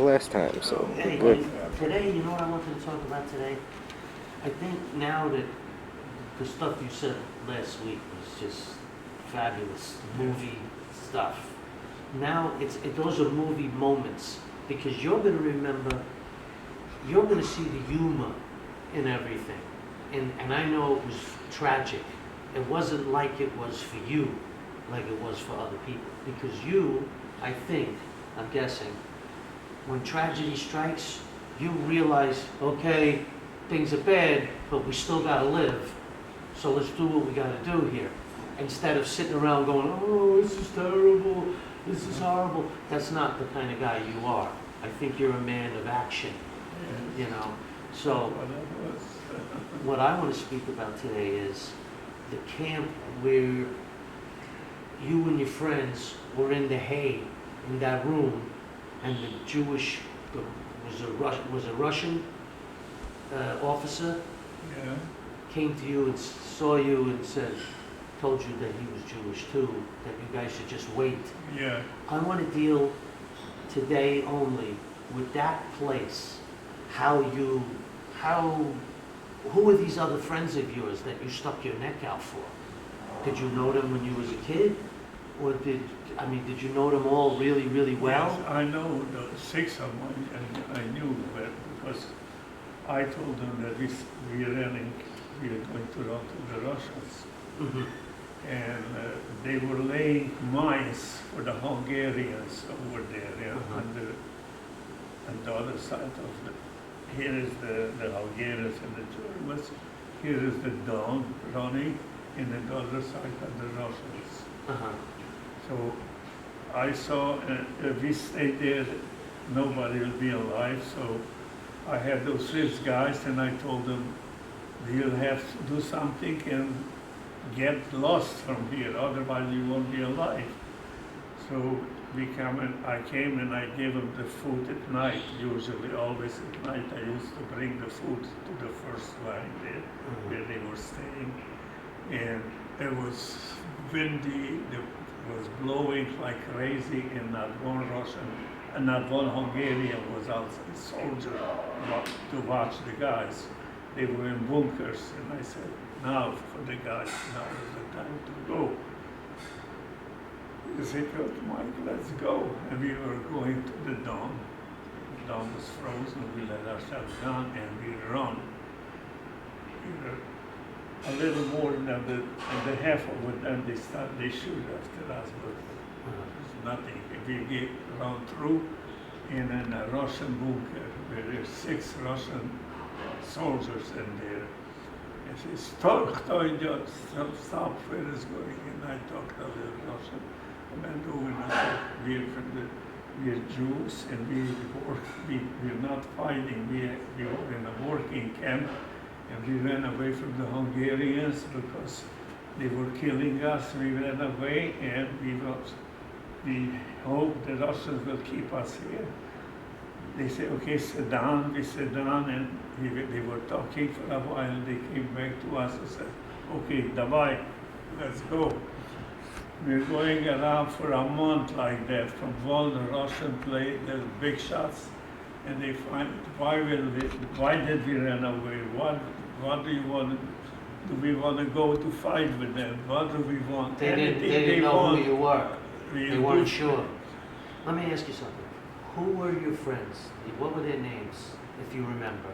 last time, so Hey, good. today, you know what I wanted to talk about today? I think now that the stuff you said last week was just fabulous movie stuff. Now those are movie moments because you're going to remember, you're going to see the humor in everything. And I know it was tragic. It wasn't like it was for you, like it was for other people. Because you, I think, I'm guessing, when tragedy strikes, you realize, okay, things are bad, but we still gotta live. So let's do what we gotta do here. Instead of sitting around going, oh, this is terrible, this is horrible. That's not the kind of guy you are. I think you're a man of action, you know. So what I want to speak about today is the camp where you and your friends were in the hay in that room, and the Jewish was a Russian officer Yeah, came to you and saw you and said, told you that he was Jewish too, that you guys should just wait. yeah. I want to deal today only with that place. Who are these other friends of yours that you stuck your neck out for? Did you know them when you was a kid? Or did you know them all really, really well? Yes, I know the 6 of them, and I knew that because I told them that we are going to run to the Russians. Mhm. And they were laying mines for the Hungarians over there, yeah, on the other side of the, here is the Hungarians and the Germans, here is the Don running, and on the other side are the Russians. Uh-huh. So I saw, if we stayed there, nobody will be alive. So I had those 6 guys and I told them, we'll have to do something and get lost from here, otherwise you won't be alive. So I came and I gave them the food at night, usually always at night. I used to bring the food to the first line there, where they were staying. And it was windy, it was blowing like crazy, and not one Russian and not one Hungarian was outside, soldier to watch the guys. They were in bunkers, and I said, now for the guys, now is the time to go. He said, Mike, let's go. And we were going to the Don. The Don was frozen, we let ourselves down, and we run. We were a little more than the half of it, and they shoot after us, but it's nothing. We run through in a Russian bunker where there's 6 Russian soldiers in there. And he says, stop, where is going? And I talked a little Russian. And then over and I said, we're Jews and we're not fighting. We were in a working camp. And we ran away from the Hungarians because they were killing us. We ran away, and we hope the Russians will keep us here. They said, okay, sit down. We sat down, and they were talking for a while, and they came back to us and said, okay, davai, let's go. We're going around for a month like that, from one Russian plane, the big shots, and they find, why did we run away? What do you want? Do we want to go to fight with them? What do we want? They didn't know who you were. They weren't sure. Let me ask you something. Who were your friends? What were their names, if you remember?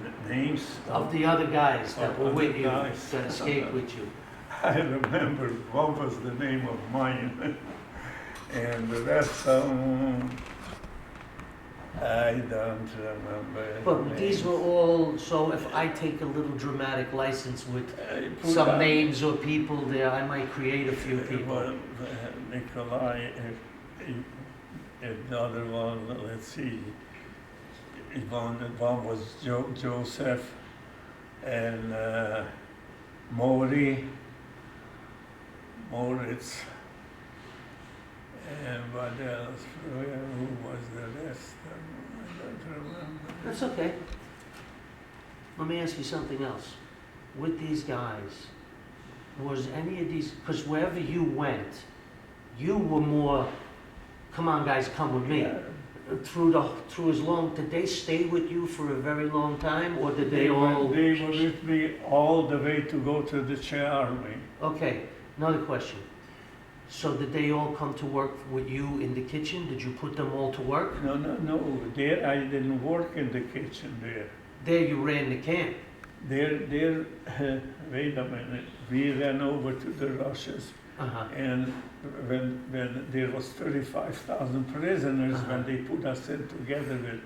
The names Of the other guys that were with you, guys. that escaped with you. I remember one was the name of mine, and the rest I don't remember. But these were all, so if I take a little dramatic license with some names or people there, I might create a few people. Nikolai, the other one, let's see, one was Joseph, and Moritz, and what else? Who was the rest? I don't remember. That's okay. Let me ask you something else. With these guys, was any of these, because wherever you went, you were more, come on guys, come with me. Yeah. through as long, did they stay with you for a very long time, or did they all? They were with me all the way to go to the chair army. Okay, another question. So did they all come to work with you in the kitchen? Did you put them all to work? No. There I didn't work in the kitchen there. There you ran the camp. There, wait a minute. We ran over to the Russians, Uh-huh. and when there was 35,000 prisoners, Uh-huh. when they put us in together with,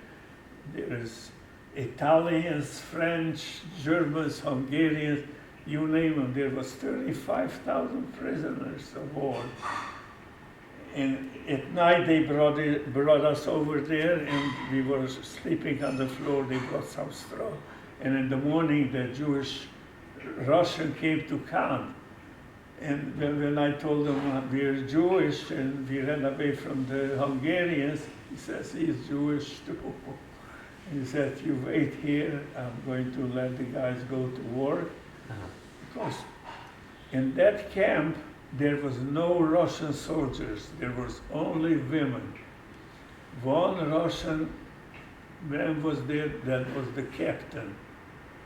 there's Italians, French, Germans, Hungarians, you name them, there was 35,000 prisoners of war. And at night they brought us over there, and we were sleeping on the floor. They brought some straw. And in the morning, the Jewish Russian came to count. And when I told them we're Jewish and we ran away from the Hungarians, he says he's Jewish too. He said, you wait here, I'm going to let the guys go to war. Uh-huh. Because in that camp, there was no Russian soldiers, there was only women. One Russian man was there, that was the captain,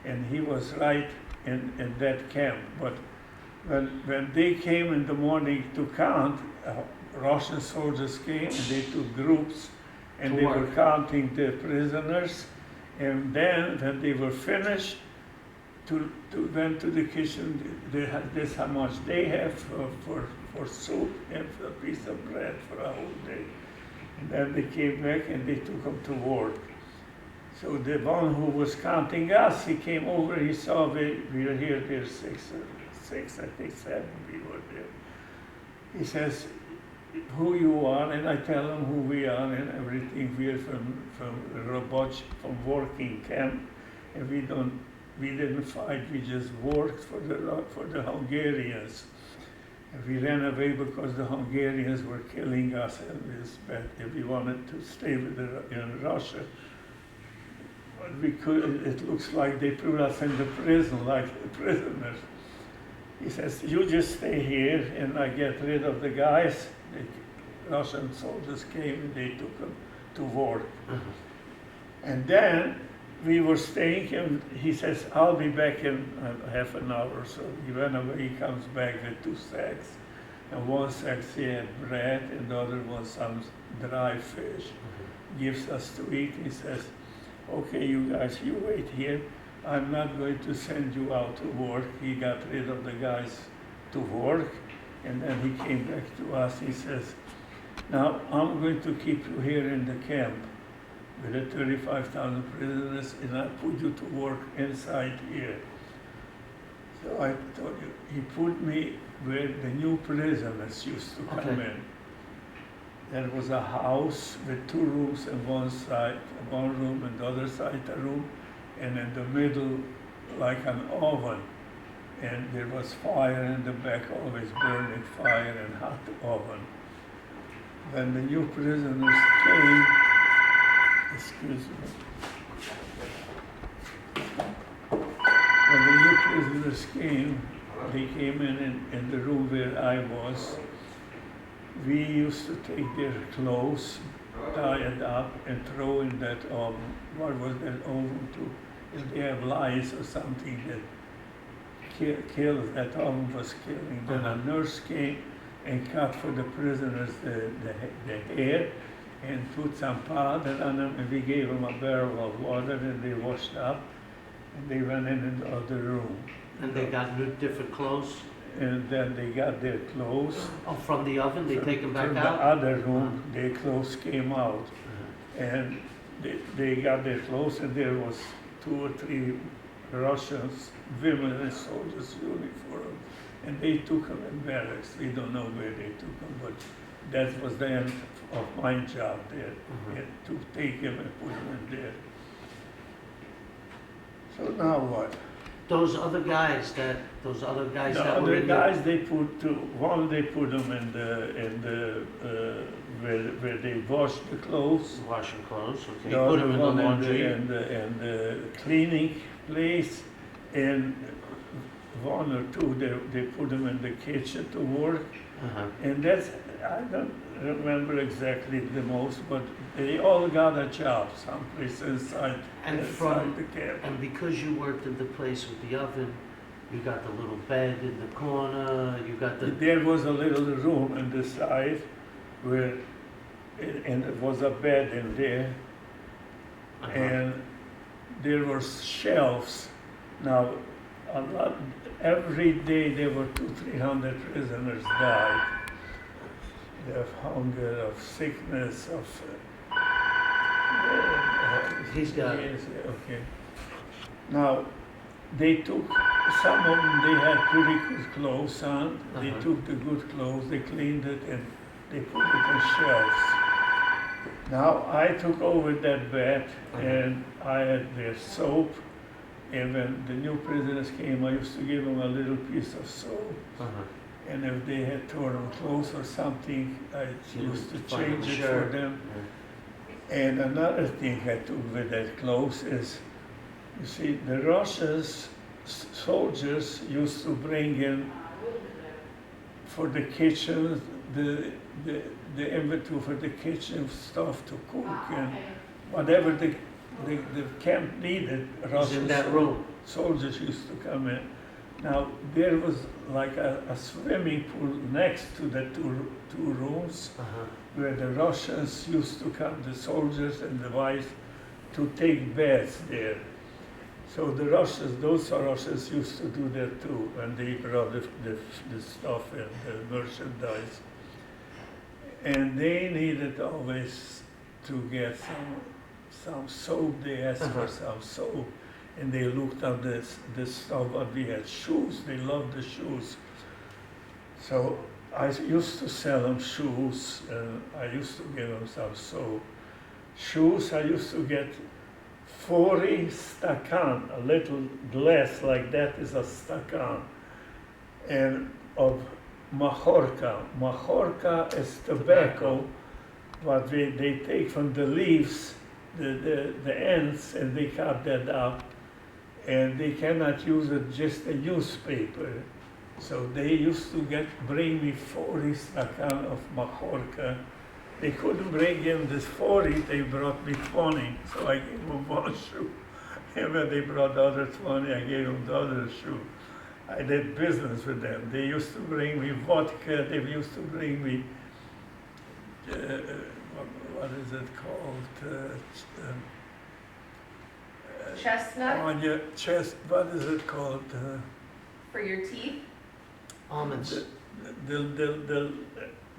and he was right in that camp. But when they came in the morning to count, Russian soldiers came and they took groups and they were counting the prisoners. And then when they were finished, went to the kitchen, they had this how much they have for soup and a piece of bread for a whole day. And then they came back and they took them to work. So the one who was counting us, he came over, he saw we were here, there's six, I think 7 we were there. He says, who you are, and I tell him who we are and everything. We are from Roboch, from working camp, and we didn't fight, we just worked for the Hungarians. And we ran away because the Hungarians were killing us, and we wanted to stay in Russia. But we could, it looks like they put us in the prison like prisoners. He says, you just stay here and I get rid of the guys. The Russian soldiers came and they took them to war. And then we were staying, and he says, I'll be back in half an hour or so. He went away, he comes back with 2 sacks. And one sack he had bread, and the other one some dry fish. Gives us to eat. He says, okay, you guys, you wait here. I'm not going to send you out to work. He got rid of the guys to work, and then he came back to us. He says, now I'm going to keep you here in the camp with the 35,000 prisoners, and I put you to work inside here. So I told you, he put me where the new prisoners used to come in. There was a house with 2 rooms on one side, one room, and the other side a room, and in the middle like an oven. And there was fire in the back, always burning fire and hot oven. When the new prisoners came, excuse me. When the new prisoners came, they came in the room where I was. We used to take their clothes, tie it up, and throw in that oven. What was that oven to? If they have lice or something that kills, that oven was killing. Then a nurse came and cut for the prisoners the hair and put some powder on them, and we gave them a barrel of water, and they washed up, and they went in the other room. And they got new, different clothes? And then they got their clothes. Oh, from the oven, they take them back from out? the other room, their clothes came out. And they got their clothes, and there was 2 or 3 Russians, women in soldiers' uniform. And they took them in barracks. We don't know where they took them, but that was the end of my job there, to take them and put them in there. So now what? Those other guys that were in guys, they put one. They put them in the where they wash the clothes. Washing clothes. Okay. The Put them in the one laundry. in the cleaning place, and 1 or 2 they put them in the kitchen to work. And that's remember exactly the most, but they all got a job someplace inside, And inside the camp. And because you worked in the place with the oven, you got the little bed in the corner, you got the... There was a little room on the side where, and it was a bed in there, and there were shelves. Now, every day there were 200-300 prisoners died of hunger, of sickness, of... He's got it. Yes, okay. Now, they took, some of them, they had pretty good clothes on. They took the good clothes, they cleaned it, and they put it on shelves. Now, I took over that bed, and I had their soap, and when the new prisoners came, I used to give them a little piece of soap. And if they had torn clothes or something, I used to change it for them. And another thing I took with that clothes is, you see, the Russians, soldiers used to bring in for the kitchen, the inventory for the kitchen stuff to cook and whatever the camp needed. Russian in that room. Soldiers used to come in. Now, there was like a swimming pool next to the two rooms where the Russians used to come, the soldiers and the wives, to take baths there. So the Russians, those Russians used to do that too, and they brought the stuff and the merchandise. And they needed always to get some soap, they asked for some soap. And they looked at this stuff, but we had shoes, they loved the shoes. So I used to sell them shoes, and I used to give them some soap. Shoes, I used to get 40 stakan, a little glass like that is a stakan, and of mahorka. Mahorka is tobacco, but they take from the leaves, the ends, and they cut that up. And they cannot use it just a newspaper. So they used to bring me 40 stakan of mahorka. They couldn't bring in this 40, they brought me 20. So I gave them one shoe. And when they brought the other 20, I gave them the other shoe. I did business with them. They used to bring me vodka, they used to bring me, what is it called? Chestnut On your chest, what is it called? for your teeth. Almonds.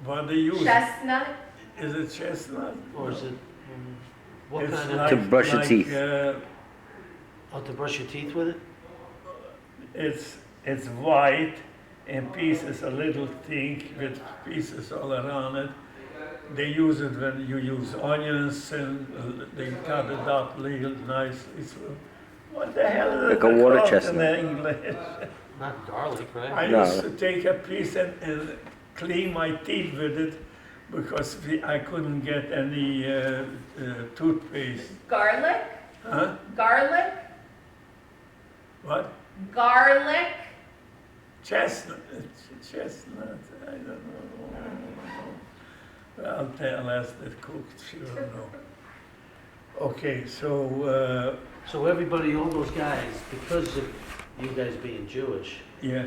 What they use? Chestnut. Is it chestnut? Or is it, what It's kind of... like- To brush your teeth. Oh, to brush your teeth with it? It's white and pieces, a little thing with pieces all around it. They use it when you use onions and they cut it up real nicely. So what the hell is Like it a water called chestnut. in English? Not garlic, right? I No. used to take a piece and clean my teeth with it because I couldn't get any toothpaste. Garlic. Huh? Garlic. What? Garlic. Chestnut. Chestnut. I don't know. I'll ask the cook. She don't know. Okay, so So everybody, all those guys, because of you guys being Jewish, yeah.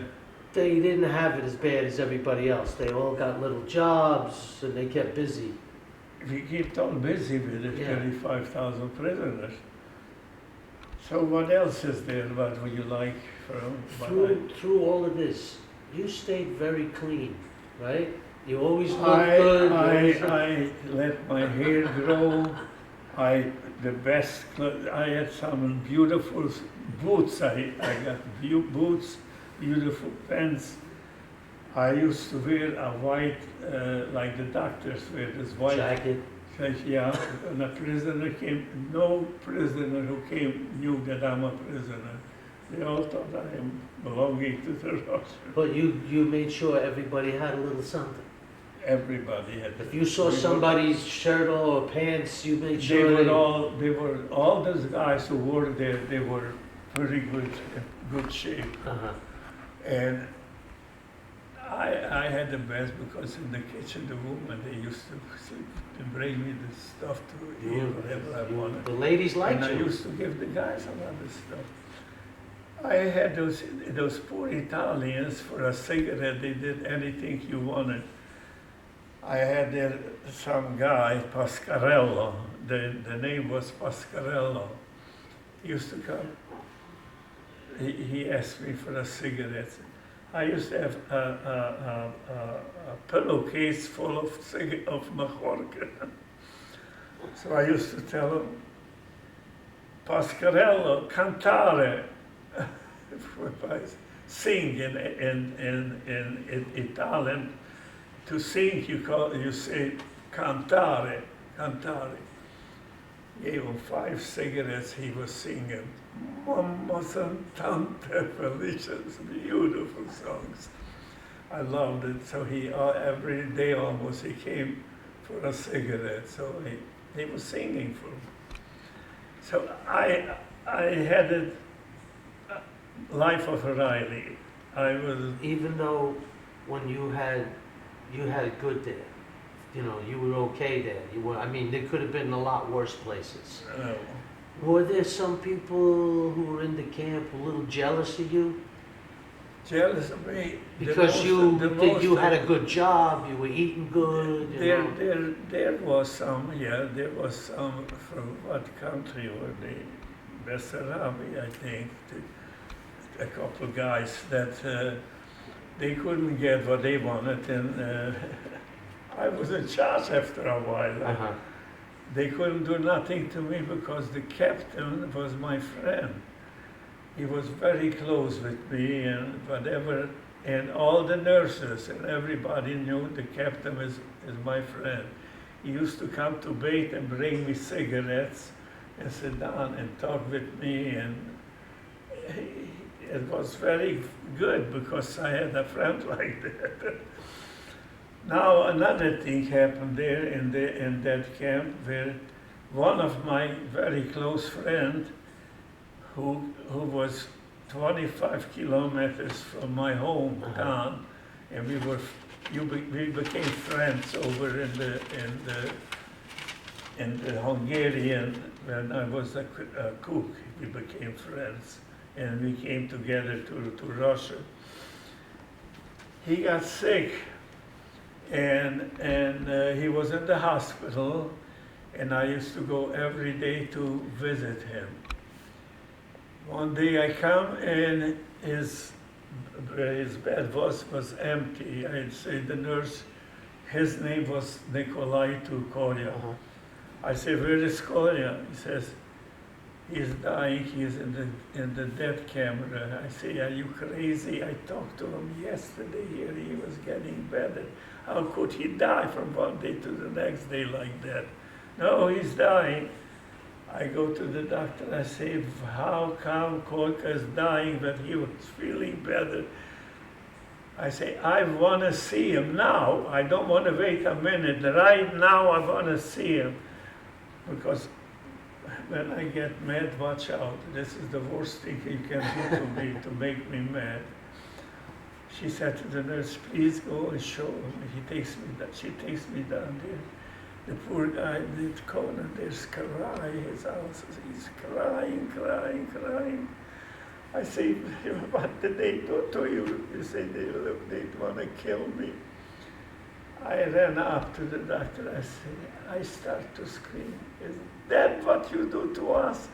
they didn't have it as bad as everybody else. They all got little jobs and they kept busy. We kept on busy with it, Yeah. 35,000 prisoners. So what else is there? What would you like from? Through all of this, you stayed very clean, right? You always looked good. you always looked- I let my hair grow. The best clothes. I had some beautiful boots. I got boots, beautiful pants. I used to wear a white, like the doctors wear this white jacket. Yeah, and a prisoner came, no prisoner who came knew that I'm a prisoner. They all thought I am belonging to the Russians. But you made sure everybody had a little something. Everybody had. If you saw somebody's shirt or pants, you made They sure were all those guys who were there, they were very good shape. Uh-huh. And I had the best because in the kitchen, the woman, they used to bring me the stuff to eat, whatever I wanted. The ladies And liked I you. used to give the guys a lot of stuff. I had those poor Italians for a cigarette, they did anything you wanted. I had there some guy, Pascarello, the name was Pascarello. He used to come, he asked me for a cigarette. I used to have a pillowcase full of Majorca. So I used to tell him, Pascarello, cantare. Sing in Italian. To sing, you say cantare, cantare. Gave him 5 cigarettes, he was singing. Mamma son tante felicitas, beautiful songs. I loved it. So every day almost he came for a cigarette. So he was singing for me. So I had it. Life of O'Reilly. I was. Even though when you had it good there, you were okay there. I mean, there could have been a lot worse places. Were there some people who were in the camp a little jealous of you? Jealous of me? Because you had a good job, you were eating good. There was some, yeah, there was some from what country were they? Bessarabia, I think. A couple of guys that they couldn't get what they wanted, and I was in charge after a while. Uh-huh. They couldn't do nothing to me because the captain was my friend. He was very close with me and whatever, and all the nurses and everybody knew the captain is my friend. He used to come to bait and bring me cigarettes and sit down and talk with me, and it was very good because I had a friend like that. Now another thing happened there in that camp where one of my very close friends who was 25 kilometers from my hometown, and we became friends over in the Hungarian, when I was a cook, we became friends, and we came together to Russia. He got sick, and he was in the hospital, and I used to go every day to visit him. One day I come and his bed was empty. I'd say the nurse, his name was Nikolai Kolya. Uh-huh. I say, where is Kolya? He says, he's dying, he's in the death camera. I say, are you crazy? I talked to him yesterday here, he was getting better. How could he die from one day to the next day like that? No, he's dying. I go to the doctor, I say, how come Kolka is dying but he was feeling better? I say, I want to see him now. I don't want to wait a minute. Right now I want to see him. Because when I get mad, watch out. This is the worst thing you can do to me, to make me mad. She said to the nurse, please go and show him. She takes me down there. The poor guy did come and there's crying, his house, he's crying. I say, what did they do to you? He said, they want to kill me. I ran up to the doctor, I start to scream, is that what you do to us?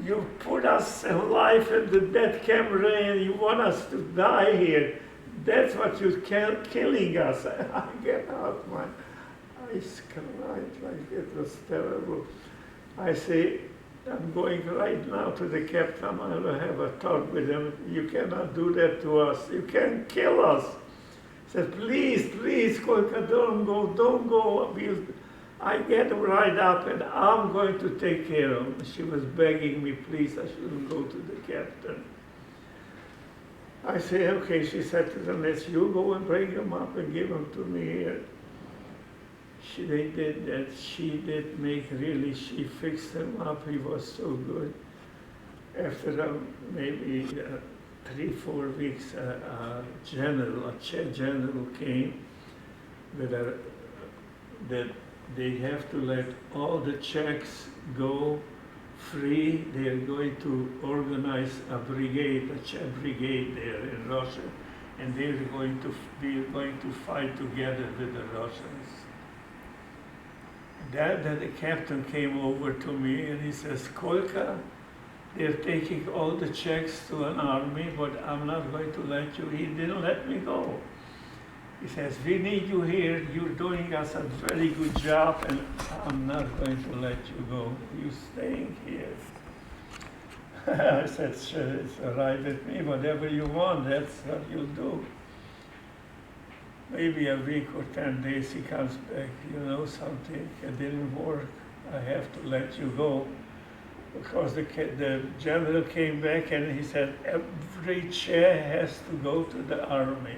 You put us alive in the death camera and you want us to die here. That's what you're killing us. I get out, man. I cried like it was terrible. I say, I'm going right now to the captain. I'm going to have a talk with him. You cannot do that to us. You can't kill us. He said, please, Kolka, don't go. I get right up and I'm going to take care of him. She was begging me, please, I shouldn't go to the captain. I say, okay. She said to the nurse, you go and bring him up and give him to me here. They did that. She fixed him up. He was so good. After maybe 3, 4 weeks, a Czech general came with that they have to let all the Czechs go free. They are going to organize a brigade, a Czech brigade there in Russia, and they are going to fight together with the Russians. Then the captain came over to me and he says, Kolka, they're taking all the Czechs to an army, but I'm not going to let you. He didn't let me go. He says, we need you here. You're doing us a very good job, and I'm not going to let you go. You're staying here. I said, sure, it's all right with me. Whatever you want, that's what you'll do. Maybe a week or 10 days he comes back, something, it didn't work. I have to let you go. Because the general came back and he said, every Czech has to go to the army.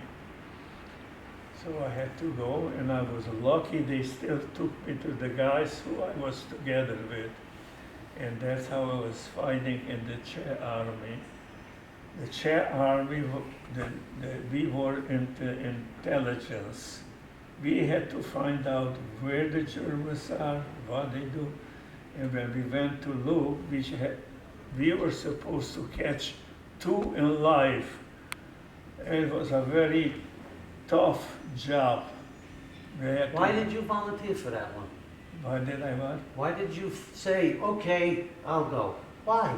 So I had to go, and I was lucky they still took me to the guys who I was together with. And that's how I was fighting in the Czech army. The Czech army, we were into intelligence. We had to find out where the Germans are, what they do. And when we went to look, we were supposed to catch 2 in life. It was a very tough job. Why did you volunteer for that one? Why did I what? Why did you say, okay, I'll go? Why?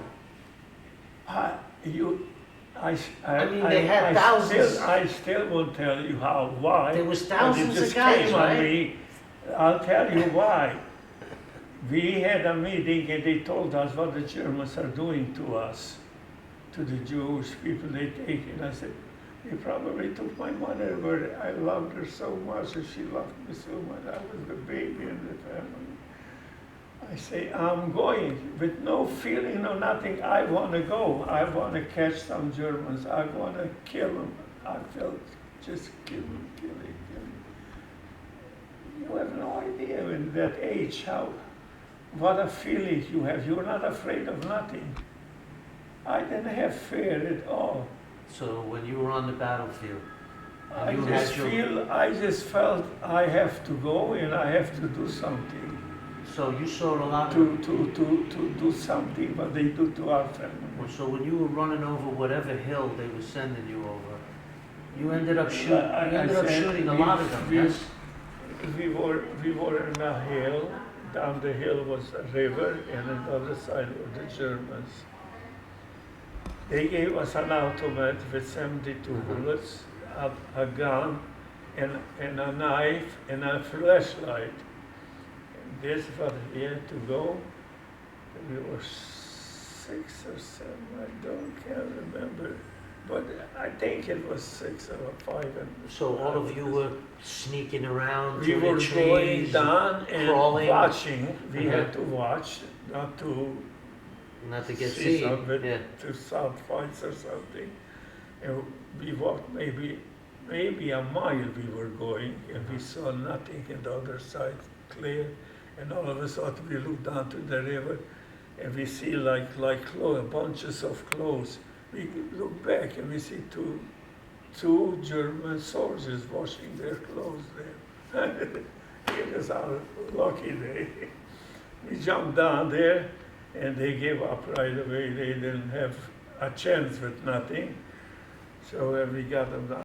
They had thousands. I still won't tell you why. There was But thousands it of just guys, came on right? me. I'll tell you why. We had a meeting and they told us what the Germans are doing to us, to the Jewish people they take. And I said, they probably took my mother, but I loved her so much and she loved me so much. I was the baby in the family. I say, I'm going with no feeling, no nothing. I want to go. I want to catch some Germans. I want to kill them. I felt just kill them. You have no idea in that age what a feeling you have. You're not afraid of nothing. I didn't have fear at all. So when you were on the battlefield, I and you just had your... I just felt I have to go and I have to do something. So you saw a lot of... To do something what they do to our family. So when you were running over whatever hill they were sending you over, you ended up shooting a lot of them, yes? We were in a hill. Down the hill was a river, and on the other side were the Germans. They gave us an automatic with 72 bullets, a gun, and a knife, and a flashlight. And this is what we had to go. We were 6 or 7, can't remember. But I think it was 6 or 5. So all of you were sneaking around We to were the trees, going down and crawling, watching. We had to watch, not to not to get see seen. something, Yeah. to start fights or something. And we walked maybe a mile we were going, and we saw nothing, and the other side clear. And all of a sudden we looked down to the river, and we see like clothes, bunches of clothes. We look back and we see two German soldiers washing their clothes there. It was our lucky day. We jumped down there and they gave up right away. They didn't have a chance with nothing. So we got them down.